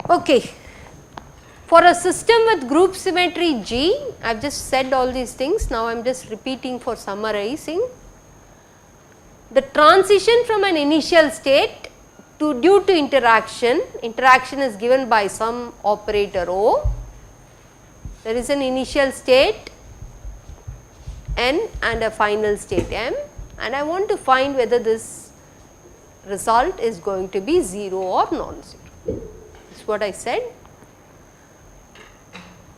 Okay. For a system with group symmetry G, I have just said all these things, now I am just repeating for summarizing. The transition from an initial state to due to interaction is given by some operator O. There is an initial state N and a final state M, and I want to find whether this result is going to be 0 or non-zero. This is what I said.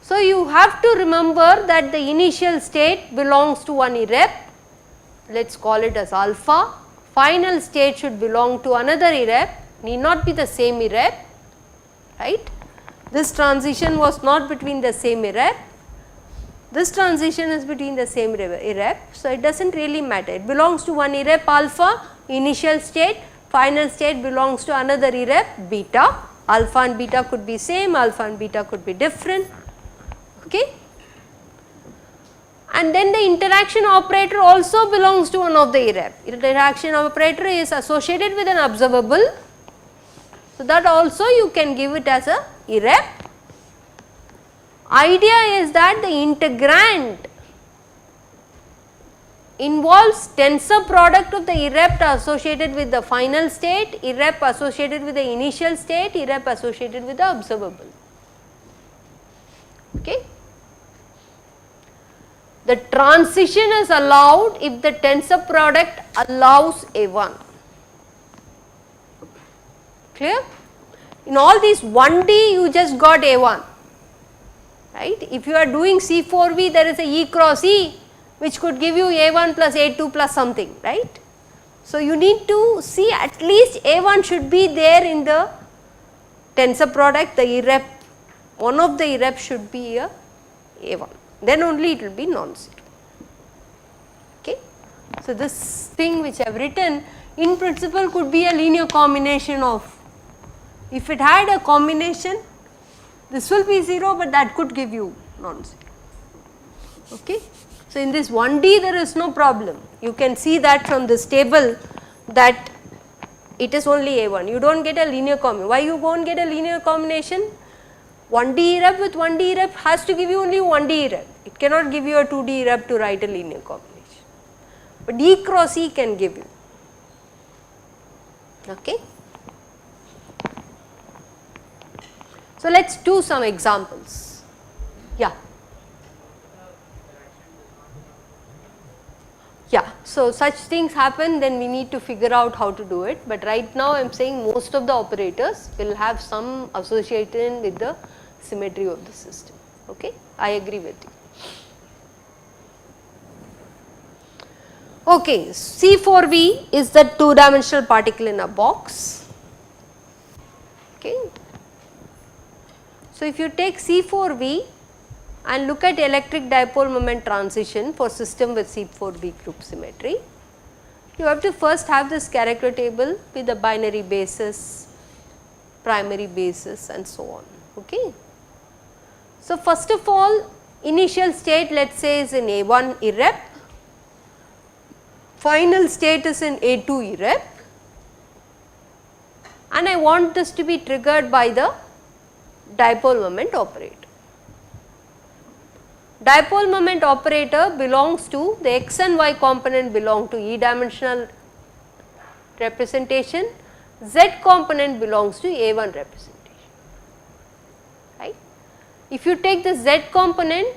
So, you have to remember that the initial state belongs to one irrep, let us call it as alpha, final state should belong to another irrep, need not be the same irrep, right. This transition was not between the same irrep, this transition is between the same irrep. So, it does not really matter, it belongs to one irrep alpha, initial state, final state belongs to another irrep beta, alpha and beta could be same, alpha and beta could be different. Okay. And then the interaction operator also belongs to one of the irrep. Interaction operator is associated with an observable. So, that also you can give it as a irrep. Idea is that the integrand involves tensor product of the irrep associated with the final state, irrep associated with the initial state, irrep associated with the observable. Okay. The transition is allowed if the tensor product allows A1. Clear? In all these 1D you just got A1, right. If you are doing C4V, there is a E cross E which could give you A1 plus A2 plus something, right. So, you need to see at least A1 should be there in the tensor product, the irrep, one of the irrep should be a A1, then only it will be non-zero. Okay. So, this thing which I have written in principle could be a linear combination of, if it had a combination this will be 0, but that could give you non-zero. Okay. So, in this 1D there is no problem, you can see that from this table that it is only A1, you do not get a linear combination. Why you won't get a linear combination? 1D irrep with 1D irrep has to give you only 1D irrep, it cannot give you a 2D irrep to write a linear combination, but E cross E can give you. Okay. So, let us do some examples. Yeah. Yeah. So, such things happen, then we need to figure out how to do it, but right now I am saying most of the operators will have some association with the symmetry of the system. Okay. I agree with you. Okay. C4V is the 2-dimensional particle in a box. Okay. So, if you take C4V and look at electric dipole moment transition for system with C4V group symmetry, you have to first have this character table with the binary basis, primary basis and so on. Okay. So, first of all initial state let us say is in A1 irrep, final state is in A2 irrep, and I want this to be triggered by the dipole moment operator. Dipole moment operator belongs to the x and y component belong to E dimensional representation, z component belongs to A1 representation, right. If you take the z component,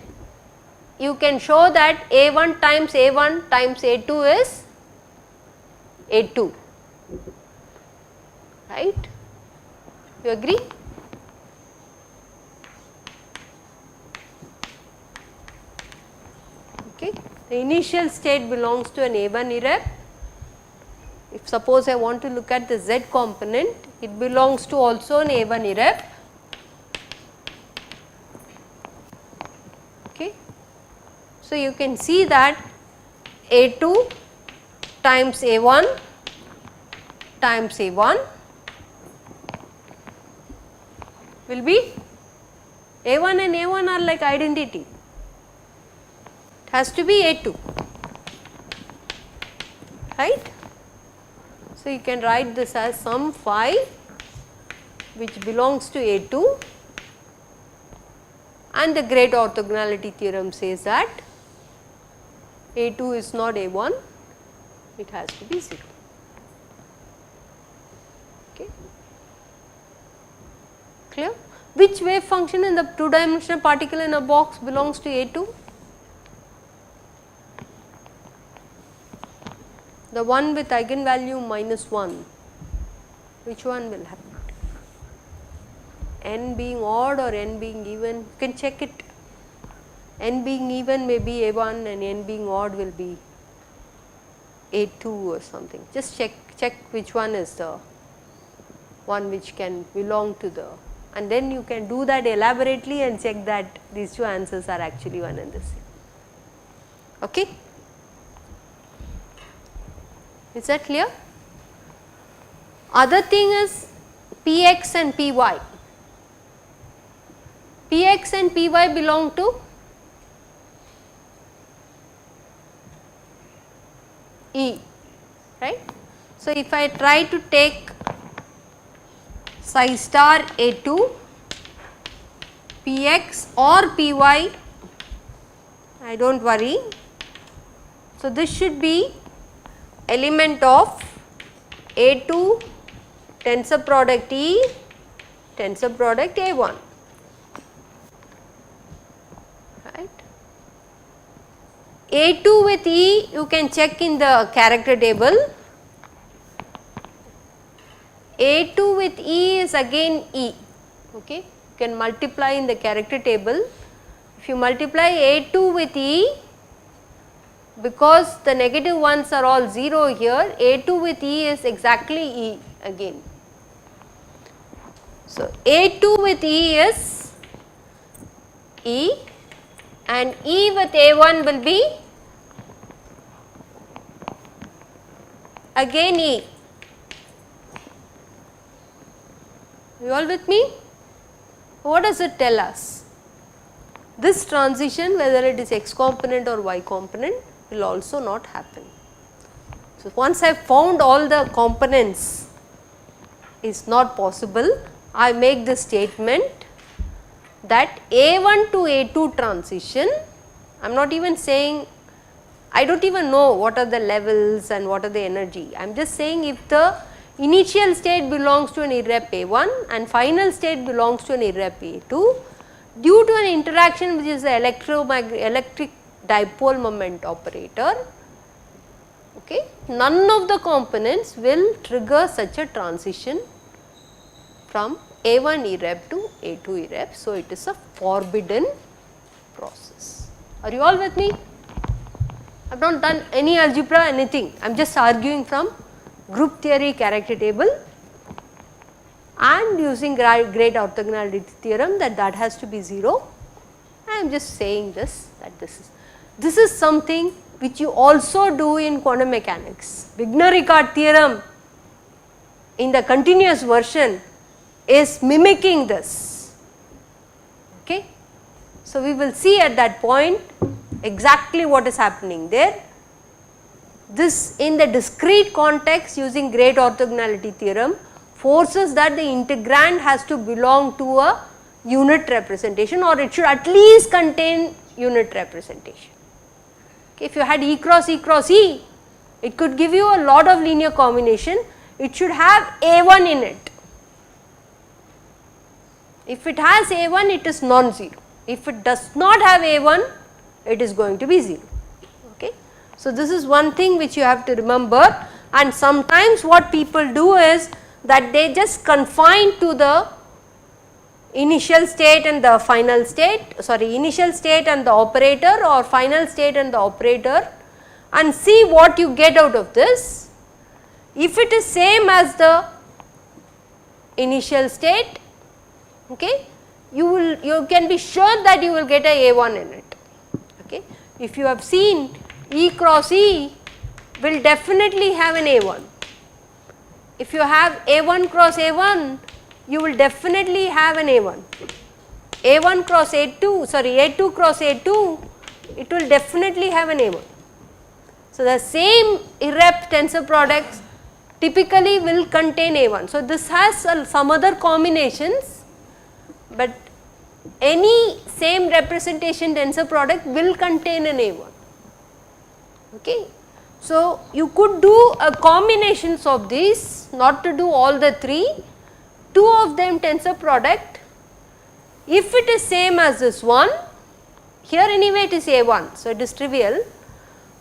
you can show that A1 times A2 is A2, right. You agree? Okay. The initial state belongs to an A1 irrep. If suppose I want to look at the z component, it belongs to also an A1 irrep. Okay. So, you can see that A2 times A1 times A1 will be A1 and A1 are like identity, it has to be A2, right. So, you can write this as some phi which belongs to A2, and the great orthogonality theorem says that A2 is not A1, it has to be 0. Okay. Clear? Which wave function in the 2-dimensional particle in a box belongs to A2? The one with eigenvalue -1, which one will happen? N being odd or n being even, you can check it. N being even may be A1 and n being odd will be A2 or something. Just check which one is the one which can belong to the, and then you can do that elaborately and check that these two answers are actually one and the same. Okay? Is that clear? Other thing is Px and Py. Px and Py belong to E, right. So, if I try to take psi star A2, Px or Py, I do not worry. So, this should be element of A2 tensor product E tensor product A1, right. A2 with E you can check in the character table. A2 with E is again E, okay. You can multiply in the character table. If you multiply A2 with E, because the negative ones are all 0 here, A2 with E is exactly E again. So, A2 with E is E and E with A1 will be again E. You all with me? What does it tell us? This transition, whether it is x component or y component, will also not happen. So, once I have found all the components is not possible, I make the statement that A1 to A2 transition, I am not even saying, I do not even know what are the levels and what are the energy. I am just saying if the initial state belongs to an irrep A1 and final state belongs to an irrep A2, due to an interaction which is the electric dipole moment operator, okay, none of the components will trigger such a transition from A1 irrep to A2 irrep. So, it is a forbidden process. Are you all with me? I have not done any algebra, anything. I am just arguing from group theory character table and using great orthogonality theorem that has to be 0. I am just saying this, that this is something which you also do in quantum mechanics. Wigner-Ricard theorem in the continuous version is mimicking this, okay. So, we will see at that point exactly what is happening there. This in the discrete context using great orthogonality theorem forces that the integrand has to belong to a unit representation, or it should at least contain unit representation. Okay, if you had E cross E cross E, it could give you a lot of linear combination, it should have A1 in it. If it has A1, it is non-zero. If it does not have A1, it is going to be 0. Okay. So, this is one thing which you have to remember, and sometimes what people do is that they just confine to the initial state and the final state, initial state and the operator, or final state and the operator, and see what you get out of this. If it is same as the initial state, okay, you can be sure that you will get a A1 in it. Okay. If you have seen E cross E will definitely have an A1. If you have A1 cross A1, you will definitely have an A1. A1 cross A2, sorry, A2 cross A2, it will definitely have an A1. So, the same irrep tensor products typically will contain A1. So, this has some other combinations, but any same representation tensor product will contain an A1. Okay. So, you could do a combinations of these, not to do all the three, two of them tensor product. If it is same as this one, here anyway it is A1, so it is trivial,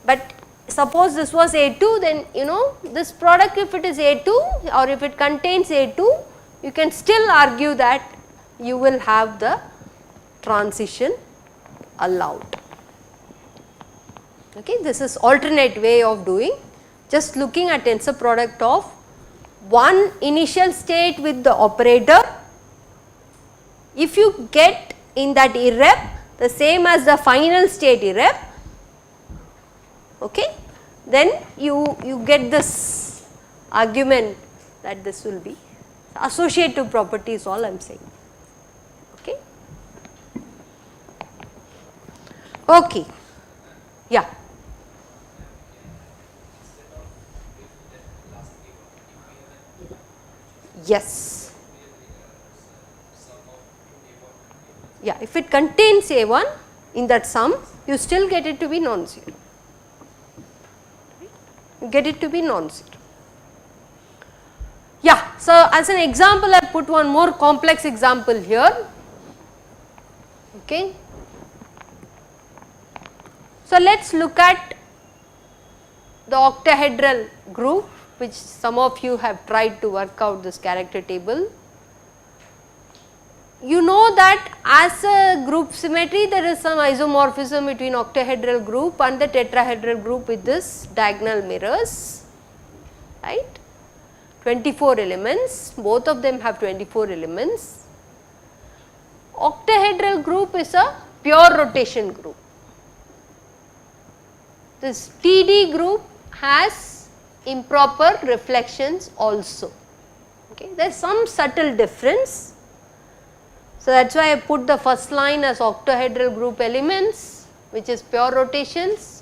but suppose this was A2, then you know this product, if it is A2 or if it contains A2, you can still argue that you will have the transition allowed. Okay, this is alternate way of doing, just looking at tensor product of one initial state with the operator. If you get in that irrep the same as the final state irrep, okay, then you get this argument that this will be associative property is all I am saying. Okay. Okay. Yeah. Yes. Yeah, if it contains A1 in that sum, you still get it to be non-zero. You get it to be non-zero. Yeah, so as an example, I put one more complex example here. Okay. So let us look at the octahedral group, which some of you have tried to work out this character table. You know that as a group symmetry, there is some isomorphism between octahedral group and the tetrahedral group with this diagonal mirrors, right. 24 elements, both of them have 24 elements. Octahedral group is a pure rotation group. This TD group has improper reflections also. Okay. There is some subtle difference. So, that is why I put the first line as octahedral group elements, which is pure rotations,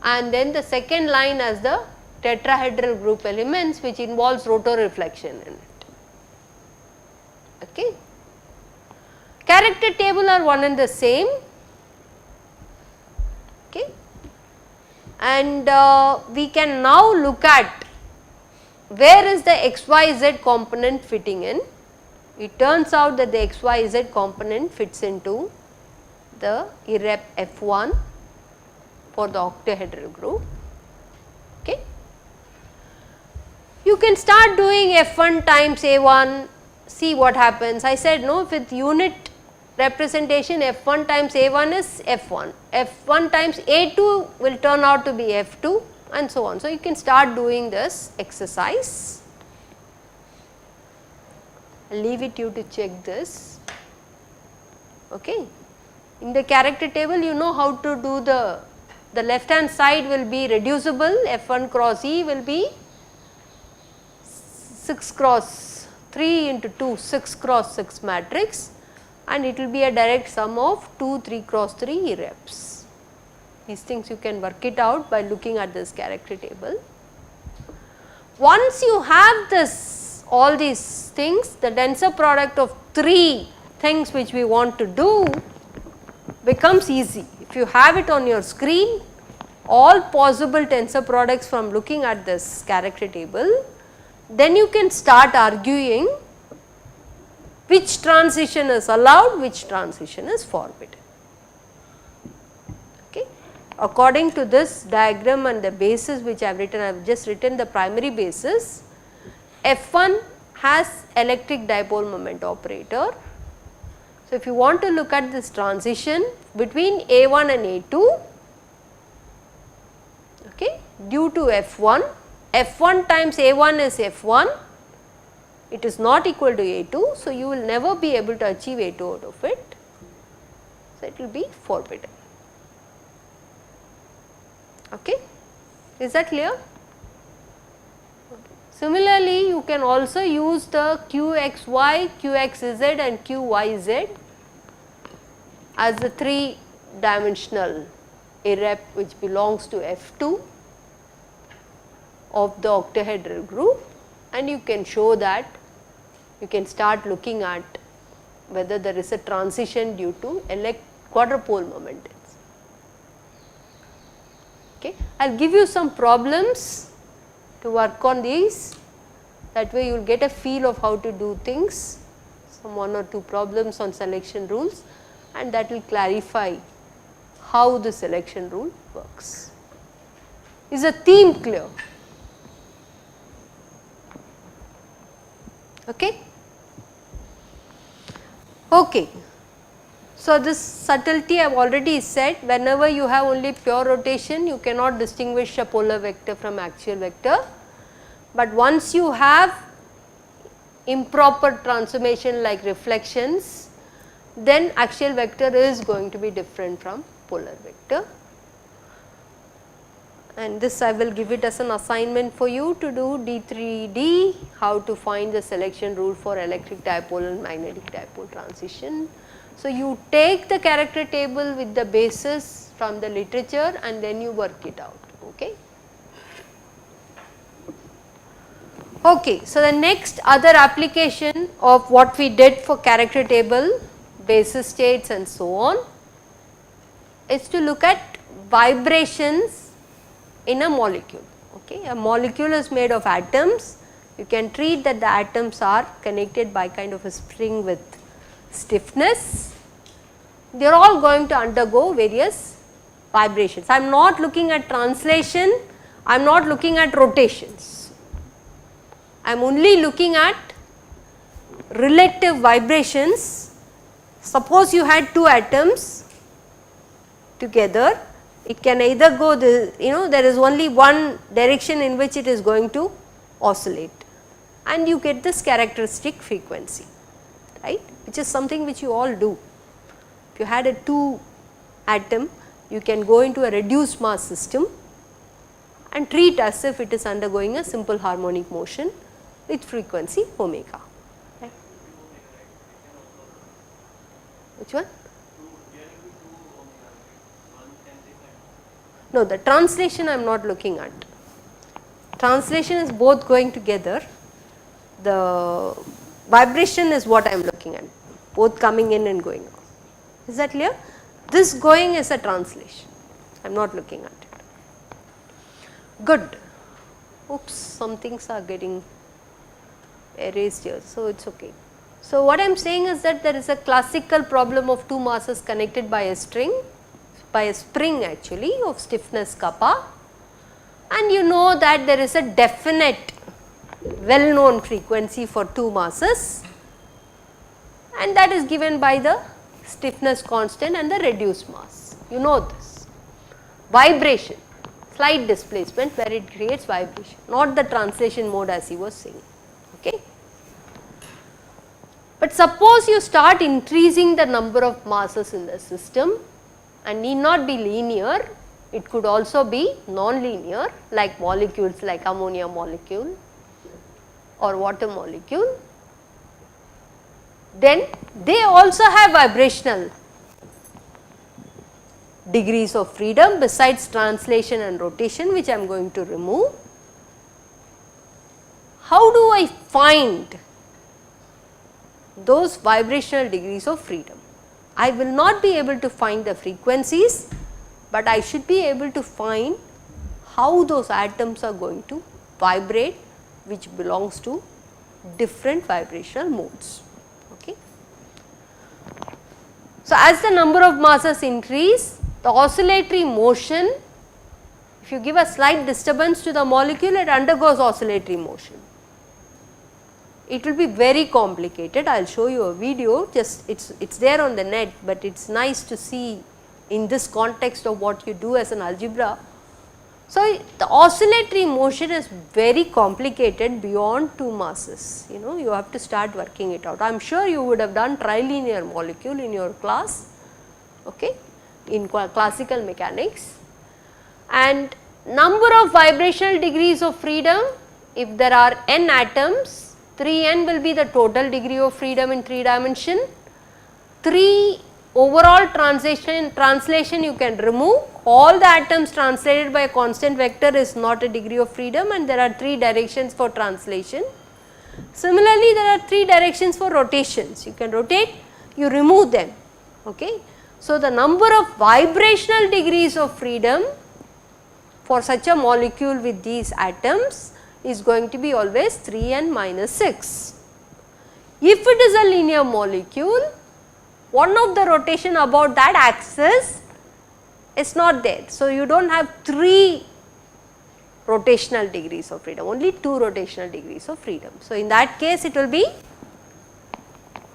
and then the second line as the tetrahedral group elements, which involves rotoreflection in it. Okay. Character table are one and the same. Okay. And we can now look at where is the XYZ component fitting in. It turns out that the XYZ component fits into the irrep F1 for the octahedral group. Okay. You can start doing F1 times A1, see what happens. I said no, with unit representation F1 times A1 is F1, F1 times A2 will turn out to be F2 and so on. So, you can start doing this exercise. I will leave it you to check this. Okay. In the character table, you know how to do the left hand side will be reducible, F1 cross E will be 6 cross 3 into 2, 6 cross 6 matrix, and it will be a direct sum of 2 3 cross 3 irreps. These things you can work it out by looking at this character table. Once you have this, all these things, the tensor product of 3 things which we want to do becomes easy. If you have it on your screen, all possible tensor products from looking at this character table, then you can start arguing which transition is allowed, which transition is forbidden. Okay. According to this diagram and the basis which I have written, I have just written the primary basis. F1 has electric dipole moment operator. So, if you want to look at this transition between A1 and A2, okay, due to F1, F1 times A1 is F1, it is not equal to A2. So, you will never be able to achieve A2 out of it. So, it will be forbidden. Okay. Is that clear? Similarly, you can also use the qxy, qxz and qyz as the 3 dimensional irrep which belongs to F2 of the octahedral group, and you can show that you can start looking at whether there is a transition due to quadrupole momentums. Okay. I will give you some problems to work on these, that way you will get a feel of how to do things, some 1 or 2 problems on selection rules, and that will clarify how the selection rule works. Is the theme clear? Okay. Okay. So, this subtlety I have already said, whenever you have only pure rotation you cannot distinguish a polar vector from axial vector, but once you have improper transformation like reflections, then axial vector is going to be different from polar vector. And this I will give it as an assignment for you to do D3D, how to find the selection rule for electric dipole and magnetic dipole transition. So, you take the character table with the basis from the literature and then you work it out. Okay. Okay. So, the next other application of what we did for character table, basis states and so on, is to look at vibrations in a molecule. Okay. A molecule is made of atoms. You can treat that the atoms are connected by kind of a spring with stiffness. They are all going to undergo various vibrations. I am not looking at translation, I am not looking at rotations. I am only looking at relative vibrations. Suppose you had 2 atoms together, it can either go there is only one direction in which it is going to oscillate, and you get this characteristic frequency, right, which is something which you all do. If you had a 2 atom, you can go into a reduced mass system and treat as if it is undergoing a simple harmonic motion with frequency omega. Right. Which one? No, the translation I am not looking at. Translation is both going together. The vibration is what I am looking at, both coming in and going out. Is that clear? This going is a translation, I am not looking at it. Good. Oops, some things are getting erased here, so it is okay. So, what I am saying is that there is a classical problem of 2 masses connected by a spring actually of stiffness kappa, and you know that there is a definite well known frequency for 2 masses, and that is given by the stiffness constant and the reduced mass. You know this. Vibration, slight displacement where it creates vibration, not the translation mode as he was saying. Okay. But suppose you start increasing the number of masses in the system, and need not be linear, it could also be non-linear like molecules like ammonia molecule or water molecule, then they also have vibrational degrees of freedom besides translation and rotation, which I am going to remove. How do I find those vibrational degrees of freedom? I will not be able to find the frequencies, but I should be able to find how those atoms are going to vibrate, which belongs to different vibrational modes. Okay. So, as the number of masses increase, the oscillatory motion, if you give a slight disturbance to the molecule, it undergoes oscillatory motion. It will be very complicated. I will show you a video, just it's there on the net, but it is nice to see in this context of what you do as an algebra. So, the oscillatory motion is very complicated beyond 2 masses, you have to start working it out. I am sure you would have done trilinear molecule in your class, okay, in classical mechanics, and number of vibrational degrees of freedom if there are n atoms, 3n will be the total degree of freedom in 3 dimension. 3 overall translation you can remove, all the atoms translated by a constant vector is not a degree of freedom, and there are 3 directions for translation. Similarly, there are 3 directions for rotations, you can rotate, you remove them. Okay. So, the number of vibrational degrees of freedom for such a molecule with these atoms is going to be always 3n minus 6. If it is a linear molecule, one of the rotation about that axis is not there. So, you do not have 3 rotational degrees of freedom, only 2 rotational degrees of freedom. So, in that case it will be,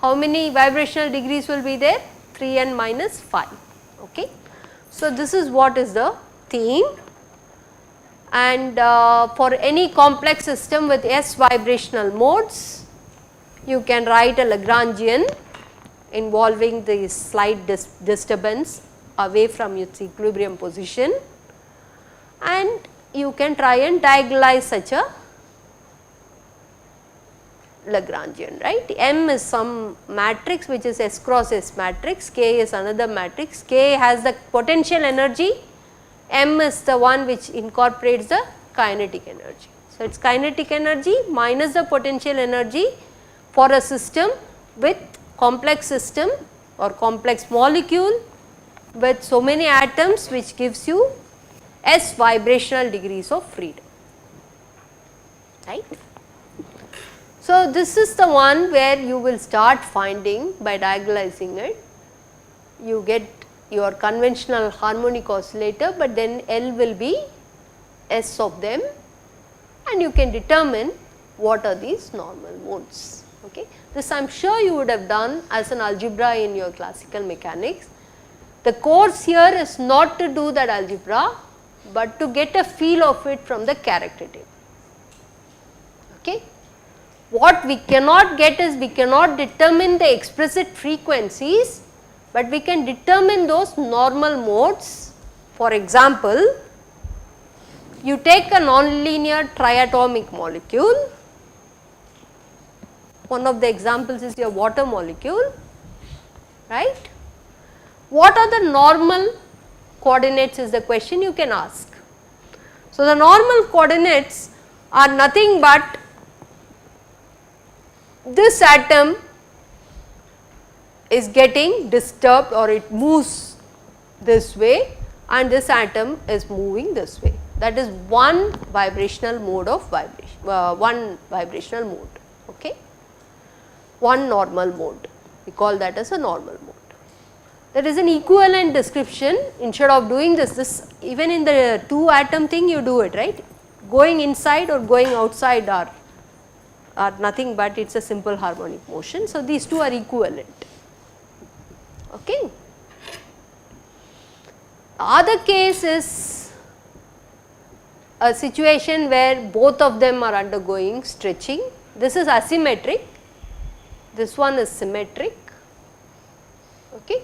how many vibrational degrees will be there? 3n minus 5. Okay. So, this is what is the theme, and for any complex system with s vibrational modes, you can write a Lagrangian involving the slight disturbance away from its equilibrium position, and you can try and diagonalize such a Lagrangian, right. M is some matrix which is S cross S matrix, K is another matrix, K has the potential energy, M is the one which incorporates the kinetic energy. So, it is kinetic energy minus the potential energy for a system with complex system or complex molecule with so many atoms, which gives you S vibrational degrees of freedom, right. So, this is the one where you will start finding by diagonalizing it, you get your conventional harmonic oscillator, but then L will be S of them, and you can determine what are these normal modes. Okay. This I am sure you would have done as an algebra in your classical mechanics. The course here is not to do that algebra, but to get a feel of it from the character table. Okay. What we cannot get is, we cannot determine the explicit frequencies, but we can determine those normal modes. For example, you take a nonlinear triatomic molecule, one of the examples is your water molecule, right. What are the normal coordinates is the question you can ask. So, the normal coordinates are nothing but this atom is getting disturbed, or it moves this way, and this atom is moving this way. That is one vibrational mode of vibration, one vibrational mode, okay. One normal mode, we call that as a normal mode. There is an equivalent description. Instead of doing this even in the 2 atom thing you do it, right. Going inside or going outside are nothing but it is a simple harmonic motion. So, these 2 are equivalent. Okay. The other case is a situation where both of them are undergoing stretching. This is asymmetric, this one is symmetric. Okay.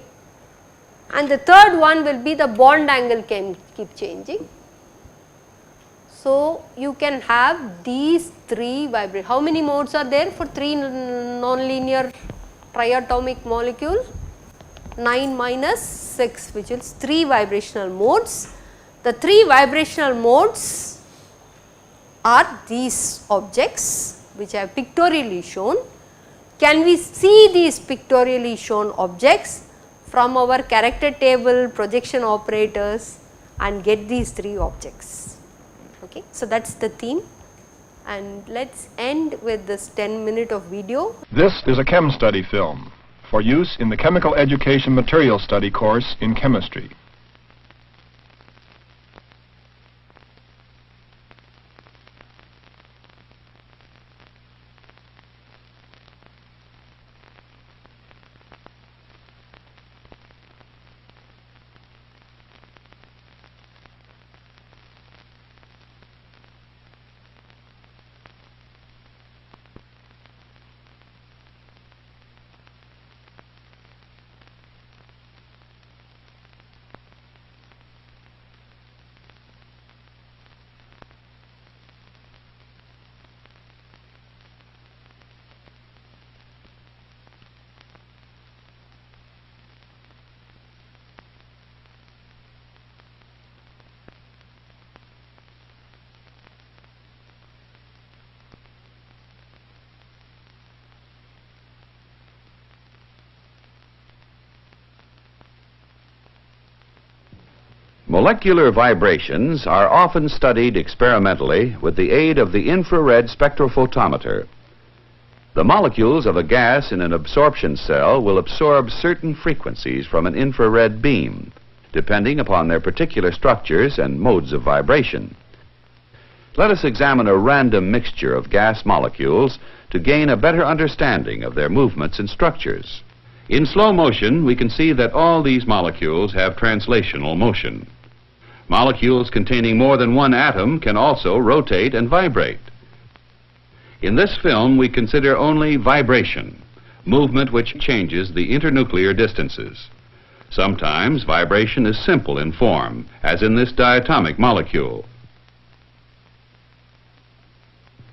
And the third one will be the bond angle can keep changing. So, you can have these 3 vibrations. How many modes are there for 3 nonlinear triatomic molecule? 9 minus 6, which is 3 vibrational modes. The 3 vibrational modes are these objects which I have pictorially shown. Can we see these pictorially shown objects from our character table, projection operators, and get these 3 objects? Okay. So, that is the theme, and let us end with this 10-minute of video. This is a chem study film for use in the Chemical Education Material Study course in chemistry. Molecular vibrations are often studied experimentally with the aid of the infrared spectrophotometer. The molecules of a gas in an absorption cell will absorb certain frequencies from an infrared beam, depending upon their particular structures and modes of vibration. Let us examine a random mixture of gas molecules to gain a better understanding of their movements and structures. In slow motion, we can see that all these molecules have translational motion. Molecules containing more than one atom can also rotate and vibrate. In this film, we consider only vibration, movement which changes the internuclear distances. Sometimes vibration is simple in form, as in this diatomic molecule.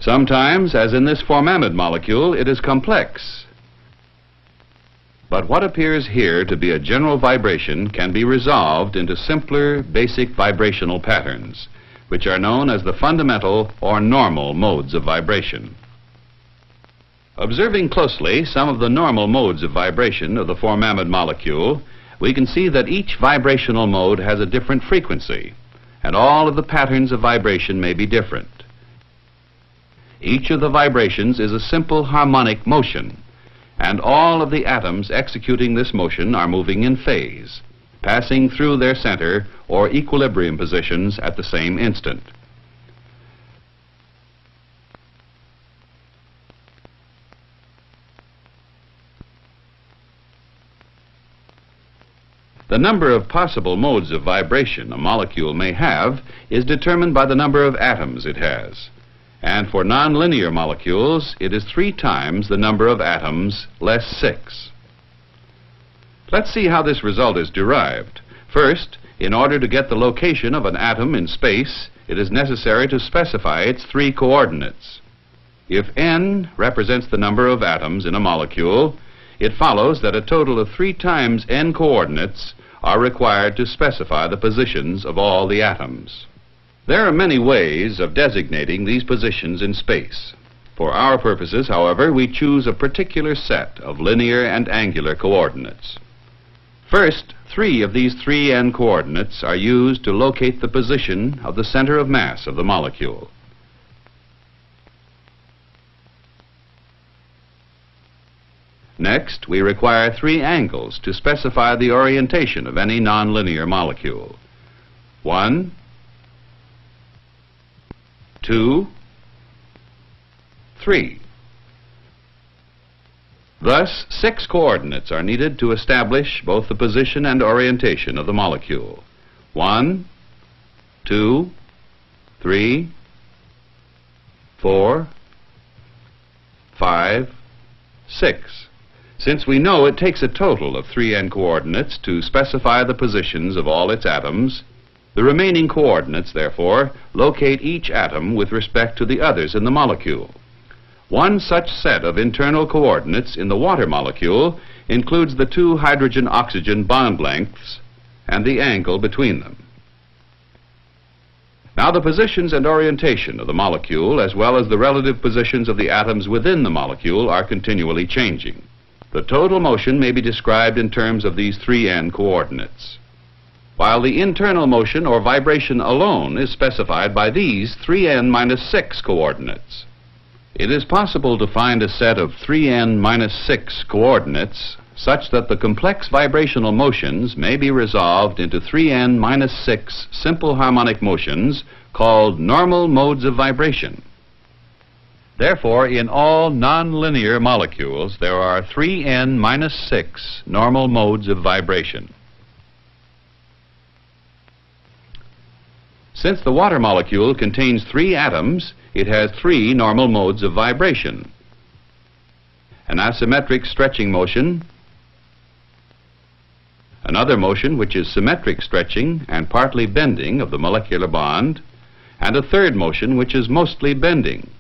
Sometimes, as in this formamide molecule, it is complex. But what appears here to be a general vibration can be resolved into simpler, basic vibrational patterns, which are known as the fundamental or normal modes of vibration. Observing closely some of the normal modes of vibration of the formamide molecule, we can see that each vibrational mode has a different frequency, and all of the patterns of vibration may be different. Each of the vibrations is a simple harmonic motion, and all of the atoms executing this motion are moving in phase, passing through their center or equilibrium positions at the same instant. The number of possible modes of vibration a molecule may have is determined by the number of atoms it has. And for nonlinear molecules, it is 3 times the number of atoms less 6. Let's see how this result is derived. First, in order to get the location of an atom in space, it is necessary to specify its 3 coordinates. If n represents the number of atoms in a molecule, it follows that a total of 3 times n coordinates are required to specify the positions of all the atoms. There are many ways of designating these positions in space. For our purposes, however, we choose a particular set of linear and angular coordinates. First, 3 of these 3n coordinates are used to locate the position of the center of mass of the molecule. Next, we require 3 angles to specify the orientation of any nonlinear molecule. 1, 2, 3. Thus, 6 coordinates are needed to establish both the position and orientation of the molecule. 1, 2, 3, 4, 5, 6. Since we know it takes a total of 3n coordinates to specify the positions of all its atoms, the remaining coordinates, therefore, locate each atom with respect to the others in the molecule. One such set of internal coordinates in the water molecule includes the 2 hydrogen-oxygen bond lengths and the angle between them. Now, the positions and orientation of the molecule, as well as the relative positions of the atoms within the molecule, are continually changing. The total motion may be described in terms of these 3n coordinates, while the internal motion or vibration alone is specified by these 3n minus 6 coordinates. It is possible to find a set of 3n minus 6 coordinates such that the complex vibrational motions may be resolved into 3n minus 6 simple harmonic motions called normal modes of vibration. Therefore, in all nonlinear molecules, there are 3n minus 6 normal modes of vibration. Since the water molecule contains 3 atoms, it has 3 normal modes of vibration: an asymmetric stretching motion, another motion which is symmetric stretching and partly bending of the molecular bond, and a third motion which is mostly bending.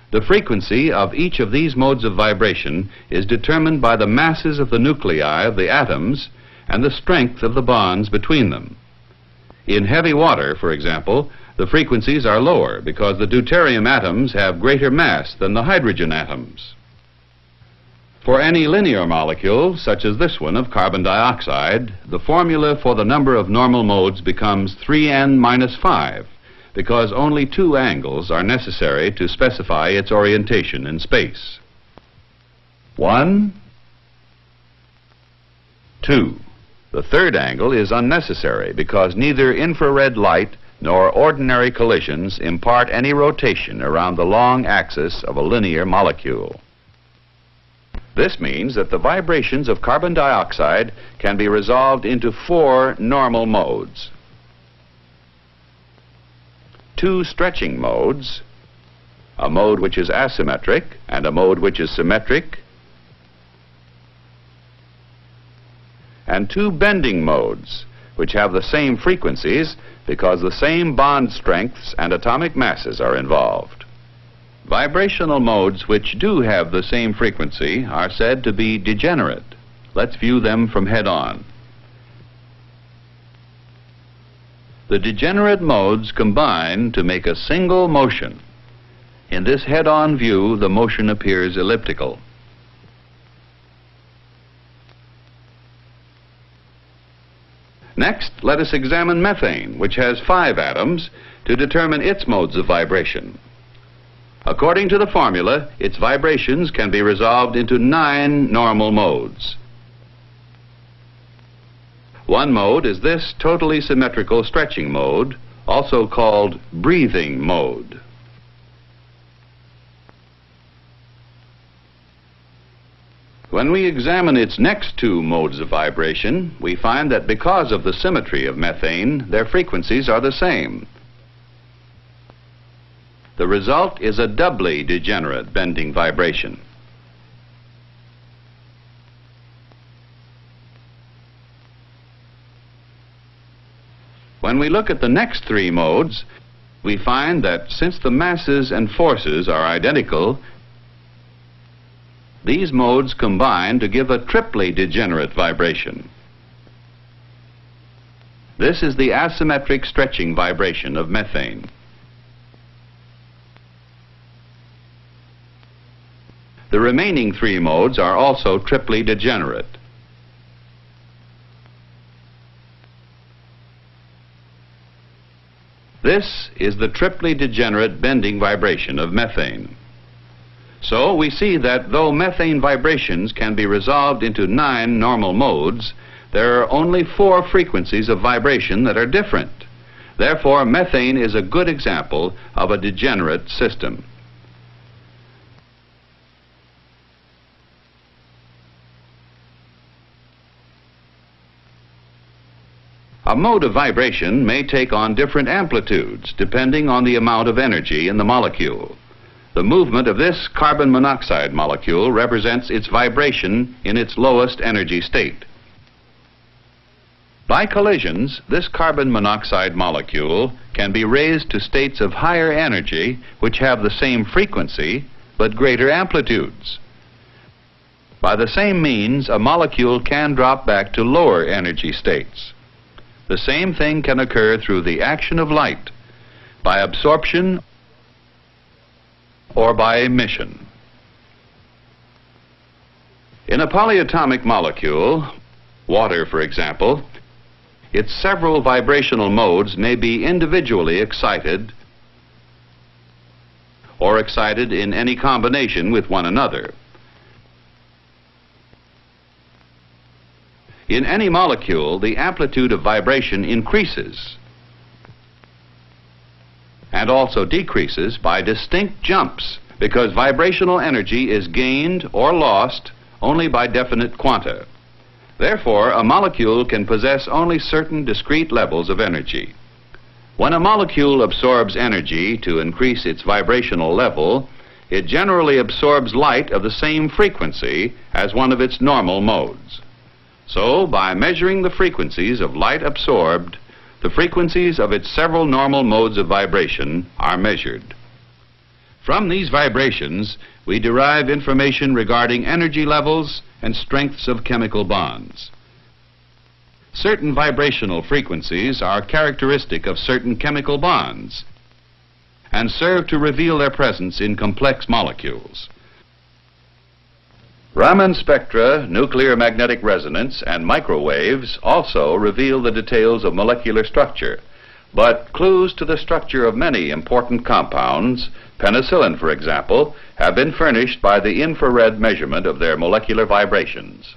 The frequency of each of these modes of vibration is determined by the masses of the nuclei of the atoms and the strength of the bonds between them. In heavy water, for example, the frequencies are lower because the deuterium atoms have greater mass than the hydrogen atoms. For any linear molecule, such as this one of carbon dioxide, the formula for the number of normal modes becomes 3n minus 5, because only 2 angles are necessary to specify its orientation in space. 1, 2. The third angle is unnecessary because neither infrared light nor ordinary collisions impart any rotation around the long axis of a linear molecule. This means that the vibrations of carbon dioxide can be resolved into 4 normal modes. 2 stretching modes, a mode which is asymmetric and a mode which is symmetric, and 2 bending modes, which have the same frequencies because the same bond strengths and atomic masses are involved. Vibrational modes which do have the same frequency are said to be degenerate. Let's view them from head-on. The degenerate modes combine to make a single motion. In this head-on view, the motion appears elliptical. Next, let us examine methane, which has 5 atoms, to determine its modes of vibration. According to the formula, its vibrations can be resolved into 9 normal modes. One mode is this totally symmetrical stretching mode, also called breathing mode. When we examine its next 2 modes of vibration, we find that because of the symmetry of methane, their frequencies are the same. The result is a doubly degenerate bending vibration. When we look at the next 3 modes, we find that since the masses and forces are identical, these modes combine to give a triply degenerate vibration. This is the asymmetric stretching vibration of methane. The remaining 3 modes are also triply degenerate. This is the triply degenerate bending vibration of methane. So we see that though methane vibrations can be resolved into 9 normal modes, there are only 4 frequencies of vibration that are different. Therefore, methane is a good example of a degenerate system. A mode of vibration may take on different amplitudes depending on the amount of energy in the molecule. The movement of this carbon monoxide molecule represents its vibration in its lowest energy state. By collisions, this carbon monoxide molecule can be raised to states of higher energy which have the same frequency but greater amplitudes. By the same means, a molecule can drop back to lower energy states. The same thing can occur through the action of light, by absorption or by emission. In a polyatomic molecule, water for example, its several vibrational modes may be individually excited or excited in any combination with one another. In any molecule, the amplitude of vibration increases and also decreases by distinct jumps because vibrational energy is gained or lost only by definite quanta. Therefore, a molecule can possess only certain discrete levels of energy. When a molecule absorbs energy to increase its vibrational level, it generally absorbs light of the same frequency as one of its normal modes. So, by measuring the frequencies of light absorbed, the frequencies of its several normal modes of vibration are measured. From these vibrations, we derive information regarding energy levels and strengths of chemical bonds. Certain vibrational frequencies are characteristic of certain chemical bonds and serve to reveal their presence in complex molecules. Raman spectra, nuclear magnetic resonance, and microwaves also reveal the details of molecular structure. But clues to the structure of many important compounds, penicillin for example, have been furnished by the infrared measurement of their molecular vibrations.